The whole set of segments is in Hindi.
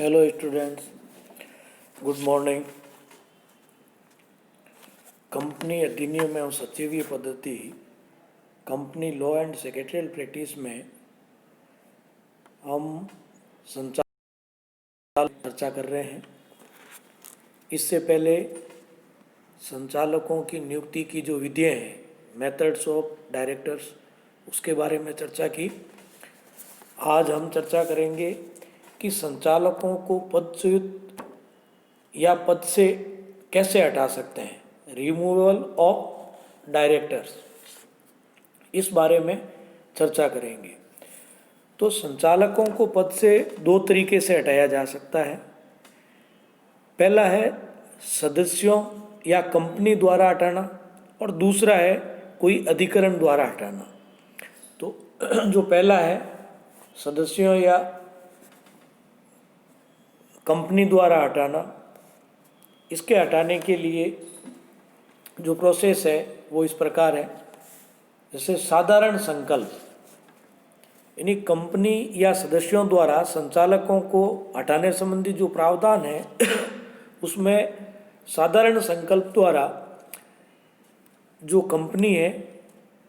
Hello students, good morning. Company अधिनियम एवं सचिवीय पद्धति company law and secretarial practice में हम संचालन चर्चा कर रहे हैं। इससे पहले संचालकों की नियुक्ति की जो विधियाँ हैं, मेथड्स ऑफ डायरेक्टर्स, उसके बारे में चर्चा की। आज हम चर्चा करेंगे कि संचालकों को पदच्युत या पद से कैसे हटा सकते हैं, रिमूवल ऑफ डायरेक्टर्स, इस बारे में चर्चा करेंगे। तो संचालकों को पद से दो तरीके से हटाया जा सकता है। पहला है सदस्यों या कंपनी द्वारा हटाना और दूसरा है कोई अधिकरण द्वारा हटाना। तो जो पहला है सदस्यों या कंपनी द्वारा हटाना, इसके हटाने के लिए जो प्रोसेस है वो इस प्रकार है। जैसे साधारण संकल्प, यानी कंपनी या सदस्यों द्वारा संचालकों को हटाने संबंधी जो प्रावधान है उसमें साधारण संकल्प द्वारा जो कंपनी है,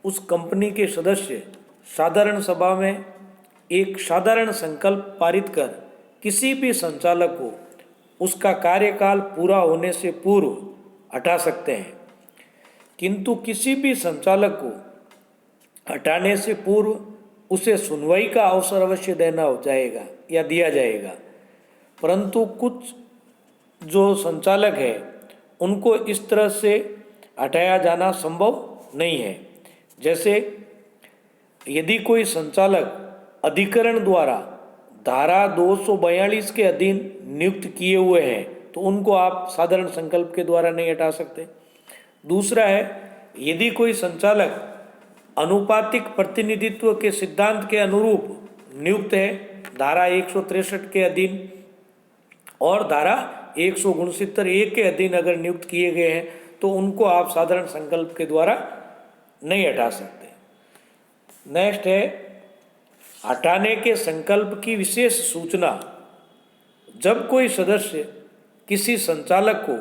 उस कंपनी के सदस्य साधारण सभा में एक साधारण संकल्प पारित कर किसी भी संचालक को उसका कार्यकाल पूरा होने से पूर्व हटा सकते हैं। किंतु किसी भी संचालक को हटाने से पूर्व उसे सुनवाई का अवसर अवश्य देना हो जाएगा या दिया जाएगा। परंतु कुछ जो संचालक है उनको इस तरह से हटाया जाना संभव नहीं है। जैसे यदि कोई संचालक अधिकरण द्वारा धारा 242 के अधीन नियुक्त किए हुए हैं तो उनको आप साधारण संकल्प के द्वारा नहीं हटा सकते। दूसरा है, यदि कोई संचालक अनुपातिक प्रतिनिधित्व के सिद्धांत के अनुरूप नियुक्त है, धारा 163 के अधीन और धारा 169(1) के अधीन अगर नियुक्त किए गए हैं तो उनको आप साधारण संकल्प के द्वारा नहीं हटा सकते। नेक्स्ट है हटाने के संकल्प की विशेष सूचना। जब कोई सदस्य किसी संचालक को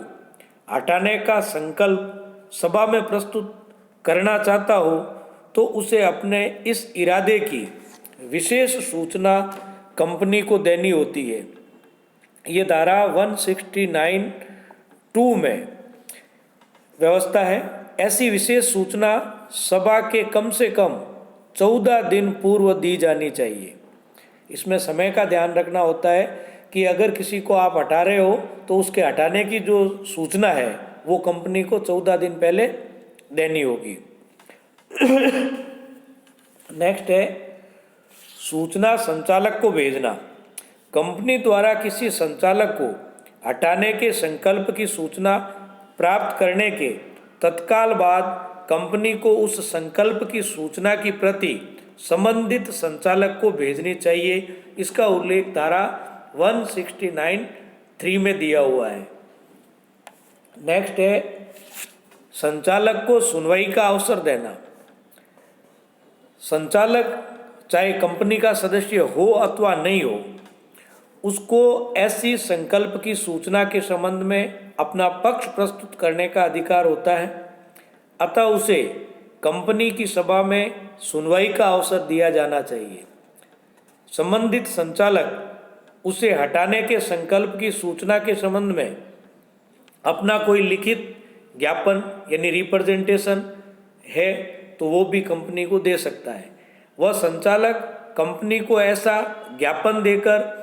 हटाने का संकल्प सभा में प्रस्तुत करना चाहता हो तो उसे अपने इस इरादे की विशेष सूचना कंपनी को देनी होती है। ये धारा 169(2) में व्यवस्था है। ऐसी विशेष सूचना सभा के कम से कम 14 दिन पूर्व दी जानी चाहिए। इसमें समय का ध्यान रखना होता है कि अगर किसी को आप हटा रहे हो तो उसके हटाने की जो सूचना है वो कंपनी को 14 दिन पहले देनी होगी। नेक्स्ट है सूचना संचालक को भेजना। कंपनी द्वारा किसी संचालक को हटाने के संकल्प की सूचना प्राप्त करने के तत्काल बाद कंपनी को उस संकल्प की सूचना की प्रति संबंधित संचालक को भेजनी चाहिए। इसका उल्लेख धारा 169(3) में दिया हुआ है। नेक्स्ट है संचालक को सुनवाई का अवसर देना। संचालक चाहे कंपनी का सदस्य हो अथवा नहीं हो, उसको ऐसी संकल्प की सूचना के संबंध में अपना पक्ष प्रस्तुत करने का अधिकार होता है। अतः उसे कंपनी की सभा में सुनवाई का अवसर दिया जाना चाहिए। संबंधित संचालक उसे हटाने के संकल्प की सूचना के संबंध में अपना कोई लिखित ज्ञापन यानी रिप्रेजेंटेशन है तो वो भी कंपनी को दे सकता है। वह संचालक कंपनी को ऐसा ज्ञापन देकर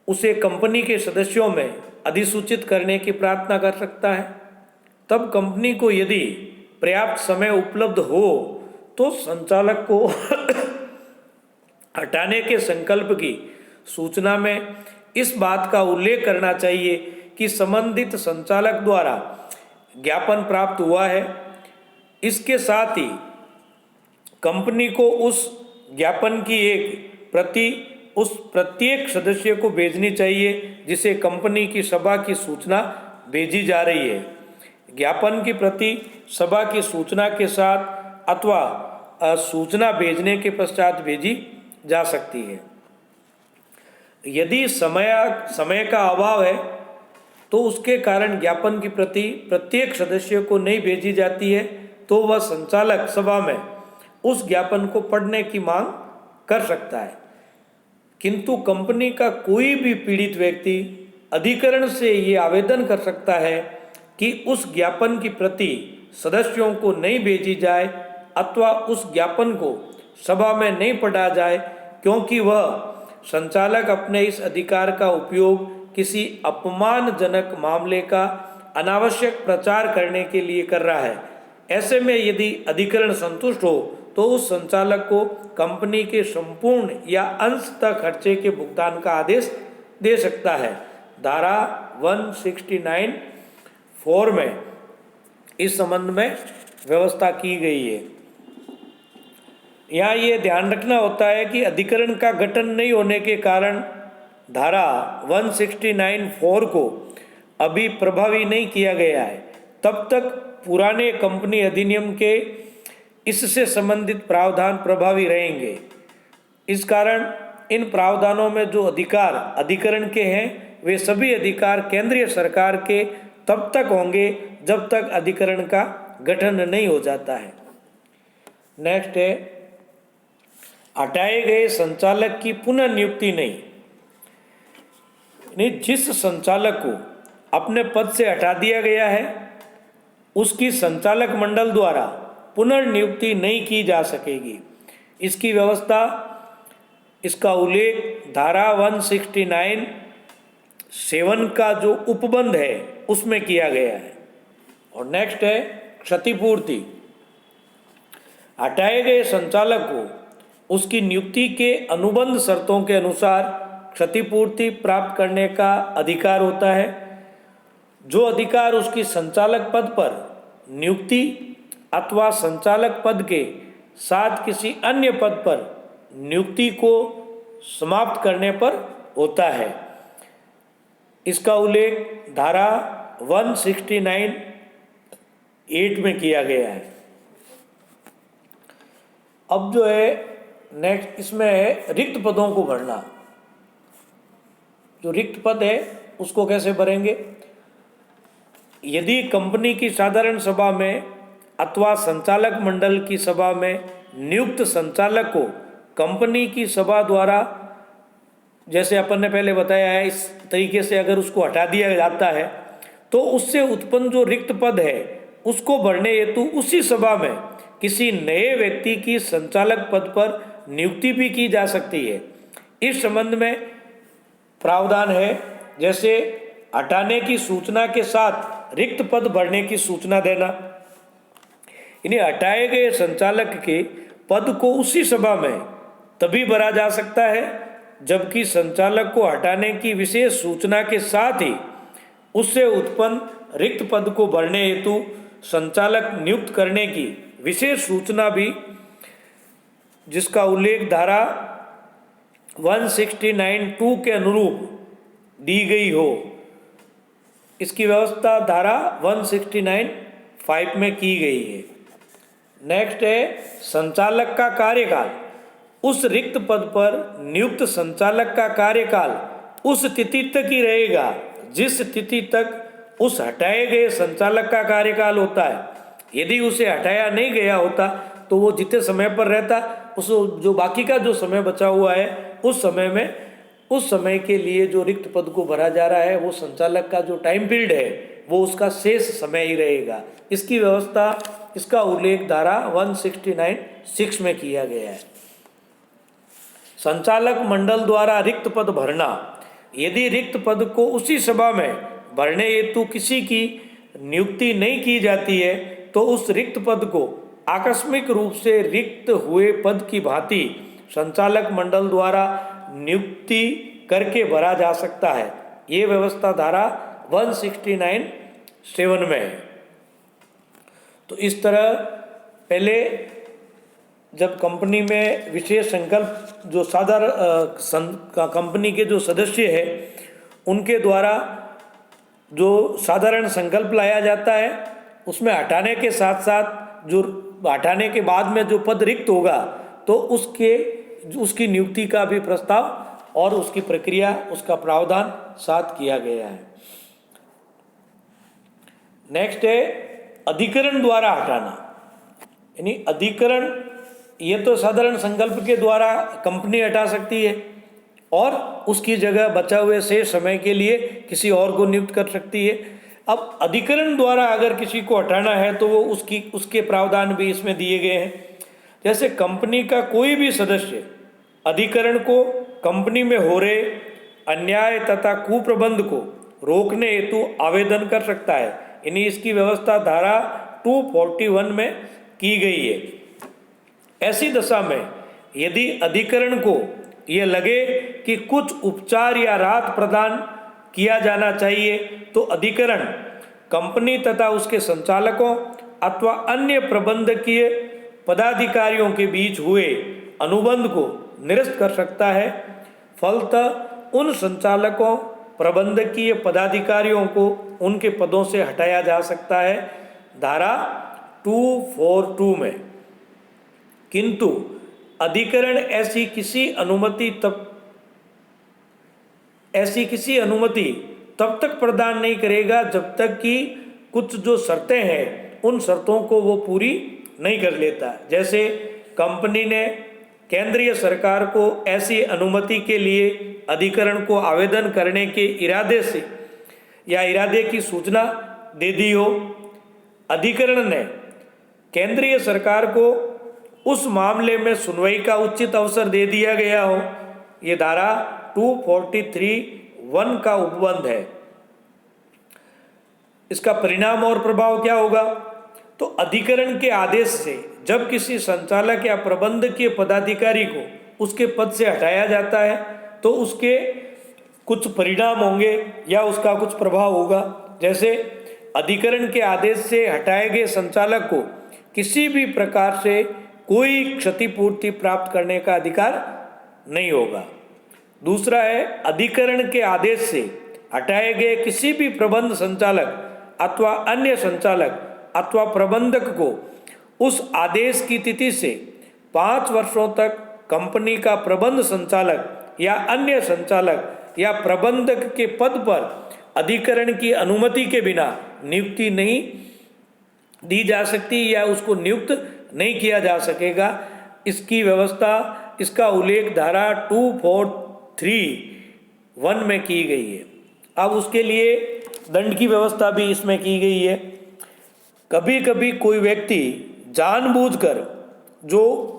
उसे कंपनी के सदस्यों में अधिसूचित करने की प्रार्थना कर सकता है। तब कंपनी को यदि पर्याप्त समय उपलब्ध हो तो संचालक को हटाने के संकल्प की सूचना में इस बात का उल्लेख करना चाहिए कि संबंधित संचालक द्वारा ज्ञापन प्राप्त हुआ है। इसके साथ ही कंपनी को उस ज्ञापन की एक प्रति उस प्रत्येक सदस्य को भेजनी चाहिए जिसे कंपनी की सभा की सूचना भेजी जा रही है। ज्ञापन की प्रति सभा की सूचना के साथ अथवा सूचना भेजने के पश्चात भेजी जा सकती है। यदि समय का अभाव है तो उसके कारण ज्ञापन की प्रति प्रत्येक सदस्य को नहीं भेजी जाती है, तो वह संचालक सभा में उस ज्ञापन को पढ़ने की मांग कर सकता है। किंतु कंपनी का कोई भी पीड़ित व्यक्ति अधिकरण से ये आवेदन कर सकता है कि उस ज्ञापन की प्रति सदस्यों को नहीं भेजी जाए अथवा उस ज्ञापन को सभा में नहीं पढ़ा जाए, क्योंकि वह संचालक अपने इस अधिकार का उपयोग किसी अपमानजनक मामले का अनावश्यक प्रचार करने के लिए कर रहा है। ऐसे में यदि अधिकरण संतुष्ट हो तो उस संचालक को कंपनी के संपूर्ण या अंशतः खर्चे के भुगतान का आदेश दे सकता है। धारा 169(4) में इस संबंध में व्यवस्था की गई है। यहाँ ये ध्यान रखना होता है कि अधिकरण का गठन नहीं होने के कारण धारा 169(4) को अभी प्रभावी नहीं किया गया है, तब तक पुराने कंपनी अधिनियम के इससे संबंधित प्रावधान प्रभावी रहेंगे। इस कारण इन प्रावधानों में जो अधिकार अधिकरण के हैं वे सभी अधिकार केंद्रीय सरकार के तब तक होंगे जब तक अधिकरण का गठन नहीं हो जाता है। नेक्स्ट है, हटाए गए संचालक की पुनः नियुक्ति नहीं। जिस संचालक को अपने पद से हटा दिया गया है उसकी संचालक मंडल द्वारा पुनर्नियुक्ति नहीं की जा सकेगी। इसकी व्यवस्था, इसका उल्लेख धारा 169(7) का जो उपबंध है उसमें किया गया है। और नेक्स्ट है क्षतिपूर्ति। हटाए गए संचालक को उसकी नियुक्ति के अनुबंध शर्तों के अनुसार क्षतिपूर्ति प्राप्त करने का अधिकार होता है। जो अधिकार उसकी संचालक पद पर नियुक्ति अथवा संचालक पद के साथ किसी अन्य पद पर नियुक्ति को समाप्त करने पर होता है। इसका उल्लेख धारा 169(8) में किया गया है। अब जो है नेक्स्ट इसमें है रिक्त पदों को भरना। जो रिक्त पद है उसको कैसे भरेंगे? यदि कंपनी की साधारण सभा में अथवा संचालक मंडल की सभा में नियुक्त संचालक को कंपनी की सभा द्वारा, जैसे अपन ने पहले बताया है, इस तरीके से अगर उसको हटा दिया जाता है तो उससे उत्पन्न जो रिक्त पद है उसको भरने हेतु उसी सभा में किसी नए व्यक्ति की संचालक पद पर नियुक्ति भी की जा सकती है। इस संबंध में प्रावधान है, जैसे हटाने की सूचना के साथ रिक्त पद भरने की सूचना देना। इन्हें हटाए गए संचालक के पद को उसी सभा में तभी भरा जा सकता है जबकि संचालक को हटाने की विशेष सूचना के साथ ही उससे उत्पन्न रिक्त पद को भरने हेतु संचालक नियुक्त करने की विशेष सूचना भी, जिसका उल्लेख धारा 169(2) के अनुरूप दी गई हो। इसकी व्यवस्था धारा 169(5) में की गई है। नेक्स्ट है संचालक का कार्यकाल। उस रिक्त पद पर नियुक्त संचालक का कार्यकाल उस तिथि तक ही रहेगा जिस तिथि तक उस हटाए गए संचालक का कार्यकाल होता है। यदि उसे हटाया नहीं गया होता तो वो जितने समय पर रहता, उस जो बाकी का जो समय बचा हुआ है उस समय में, उस समय के लिए जो रिक्त पद को भरा जा रहा है वो संचालक का जो टाइम पीरियड है वो उसका शेष समय ही रहेगा। इसकी व्यवस्था, इसका उल्लेख धारा 169(6) में किया गया है। संचालक मंडल द्वारा रिक्त पद भरना। यदि रिक्त पद को उसी सभा में भरने हेतु किसी की नियुक्ति नहीं की जाती है तो उस रिक्त पद को आकस्मिक रूप से रिक्त हुए पद की भांति संचालक मंडल द्वारा नियुक्ति करके भरा जा सकता है। ये व्यवस्था धारा 169(7) में है। तो इस तरह पहले जब कंपनी में विशेष संकल्प, जो साधारण कंपनी के जो सदस्य हैं उनके द्वारा जो साधारण संकल्प लाया जाता है उसमें हटाने के साथ साथ जो हटाने के बाद में जो पद रिक्त होगा तो उसकी नियुक्ति का भी प्रस्ताव और उसकी प्रक्रिया, उसका प्रावधान साथ किया गया है। नेक्स्ट है अधिकरण द्वारा हटाना, यानी अधिकरण, ये तो साधारण संकल्प के द्वारा कंपनी हटा सकती है और उसकी जगह बचा हुए शेष समय के लिए किसी और को नियुक्त कर सकती है। अब अधिकरण द्वारा अगर किसी को हटाना है तो वो उसके प्रावधान भी इसमें दिए गए हैं। जैसे कंपनी का कोई भी सदस्य अधिकरण को कंपनी में हो रहे अन्याय तथा कुप्रबंध को रोकने हेतु आवेदन कर सकता है, यानी इसकी व्यवस्था धारा 241 में की गई है। ऐसी दशा में यदि अधिकरण को ये लगे कि कुछ उपचार या राहत प्रदान किया जाना चाहिए तो अधिकरण कंपनी तथा उसके संचालकों अथवा अन्य प्रबंधकीय पदाधिकारियों के बीच हुए अनुबंध को निरस्त कर सकता है। फलतः उन संचालकों, प्रबंधकीय पदाधिकारियों को उनके पदों से हटाया जा सकता है धारा 242 में। किंतु अधिकरण ऐसी किसी अनुमति तब तक प्रदान नहीं करेगा जब तक कि कुछ जो शर्तें हैं उन शर्तों को वो पूरी नहीं कर लेता। जैसे कंपनी ने केंद्रीय सरकार को ऐसी अनुमति के लिए अधिकरण को आवेदन करने के इरादे से या इरादे की सूचना दे दी हो, अधिकरण ने केंद्रीय सरकार को उस मामले में सुनवाई का उचित अवसर दे दिया गया हो, ये धारा 243(1) का उपबंध है। इसका परिणाम और प्रभाव क्या होगा? तो अधिकरण के आदेश से जब किसी संचालक या प्रबंधकीय पदाधिकारी को उसके पद से हटाया जाता है तो उसके कुछ परिणाम होंगे या उसका कुछ प्रभाव होगा। जैसे अधिकरण के आदेश से हटाए गए संचालक को किसी भी प्रकार से कोई क्षतिपूर्ति प्राप्त करने का अधिकार नहीं होगा। दूसरा है, अधिकरण के आदेश से हटाए गए किसी भी प्रबंध संचालक अथवा अन्य संचालक अथवा प्रबंधक को उस आदेश की तिथि से 5 वर्षों तक कंपनी का प्रबंध संचालक या अन्य संचालक या प्रबंधक के पद पर अधिकरण की अनुमति के बिना नियुक्ति नहीं दी जा सकती या उसको नियुक्त नहीं किया जा सकेगा। इसकी व्यवस्था, इसका उल्लेख धारा 243(1) में की गई है। अब उसके लिए दंड की व्यवस्था भी इसमें की गई है। कभी कभी कोई व्यक्ति जानबूझकर, जो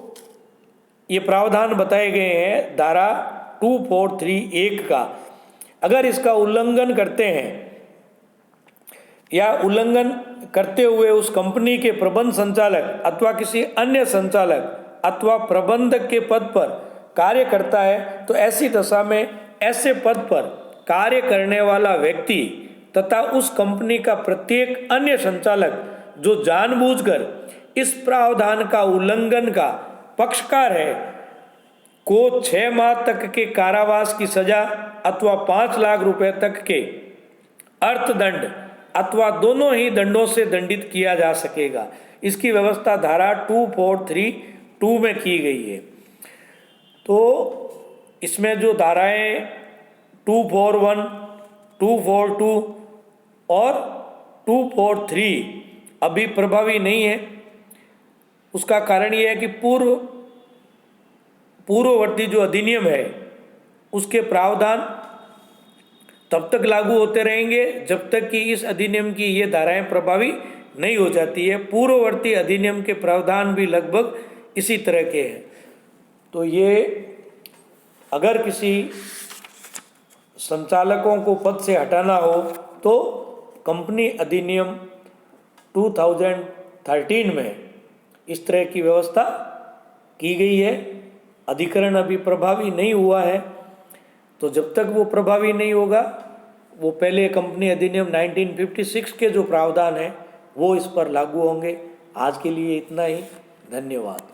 ये प्रावधान बताए गए हैं धारा 243(1) का, अगर इसका उल्लंघन करते हैं या उल्लंघन करते हुए उस कंपनी के प्रबंध संचालक अथवा किसी अन्य संचालक अथवा प्रबंधक के पद पर कार्य करता है तो ऐसी दशा में ऐसे पद पर कार्य करने वाला व्यक्ति तथा उस कंपनी का प्रत्येक अन्य संचालक जो जानबूझकर इस प्रावधान का उल्लंघन का पक्षकार है को 6 माह तक के कारावास की सजा अथवा 5 लाख रुपए तक के अर्थदंड अथवा दोनों ही दंडों से दंडित किया जा सकेगा। इसकी व्यवस्था धारा 243(2) में की गई है। तो इसमें जो धाराएं 241, 242 और 243 अभी प्रभावी नहीं है। उसका कारण यह है कि पूर्ववर्ती जो अधिनियम है उसके प्रावधान तब तक लागू होते रहेंगे जब तक कि इस अधिनियम की ये धाराएं प्रभावी नहीं हो जाती है। पूर्ववर्ती अधिनियम के प्रावधान भी लगभग इसी तरह के हैं। तो ये अगर किसी संचालकों को पद से हटाना हो तो कंपनी अधिनियम 2013 में इस तरह की व्यवस्था की गई है। अधिकरण अभी प्रभावी नहीं हुआ है, तो जब तक वो प्रभावी नहीं होगा, वो पहले कंपनी अधिनियम 1956 के जो प्रावधान हैं वो इस पर लागू होंगे। आज के लिए इतना ही, धन्यवाद।